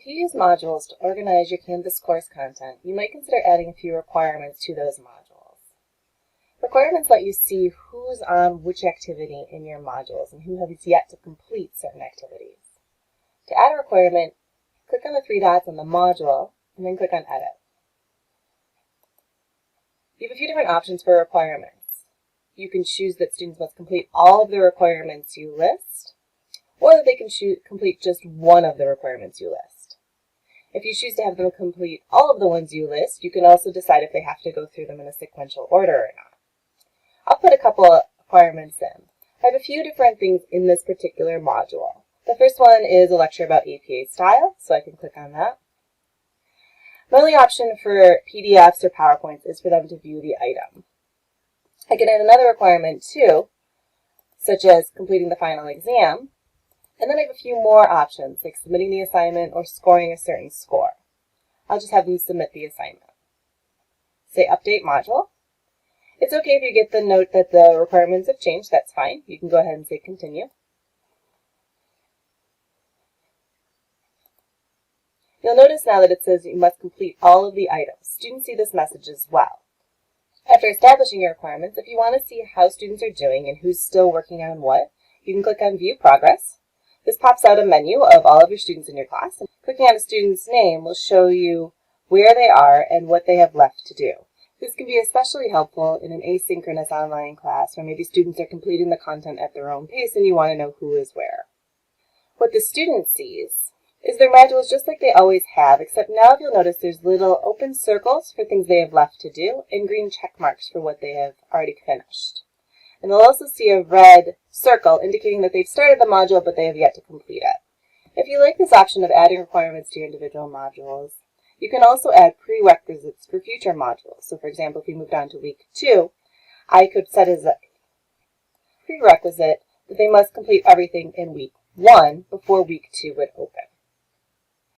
If you use modules to organize your Canvas course content, you might consider adding a few requirements to those modules. Requirements let you see who's on which activity in your modules and who has yet to complete certain activities. To add a requirement, click on the three dots on the module and then click on Edit. You have a few different options for requirements. You can choose that students must complete all of the requirements you list, or that they can complete just one of the requirements you list. If you choose to have them complete all of the ones you list, you can also decide if they have to go through them in a sequential order or not. I'll put a couple of requirements in. I have a few different things in this particular module. The first one is a lecture about APA style, so I can click on that. My only option for PDFs or PowerPoints is for them to view the item. I can add another requirement too, such as completing the final exam, and then I have a few more options, like submitting the assignment or scoring a certain score. I'll just have them submit the assignment. Say Update Module. It's okay if you get the note that the requirements have changed, that's fine. You can go ahead and say Continue. You'll notice now that it says you must complete all of the items. Students see this message as well. After establishing your requirements, if you want to see how students are doing and who's still working on what, you can click on View Progress. This pops out a menu of all of your students in your class, and clicking on a student's name will show you where they are and what they have left to do. This can be especially helpful in an asynchronous online class where maybe students are completing the content at their own pace and you want to know who is where. What the student sees is their modules just like they always have, except now if you'll notice there's little open circles for things they have left to do and green check marks for what they have already finished. And they'll also see a red circle indicating that they've started the module but they have yet to complete it. If you like this option of adding requirements to your individual modules, you can also add prerequisites for future modules. So for example, if we moved on to week 2, I could set as a prerequisite that they must complete everything in week 1 before week 2 would open.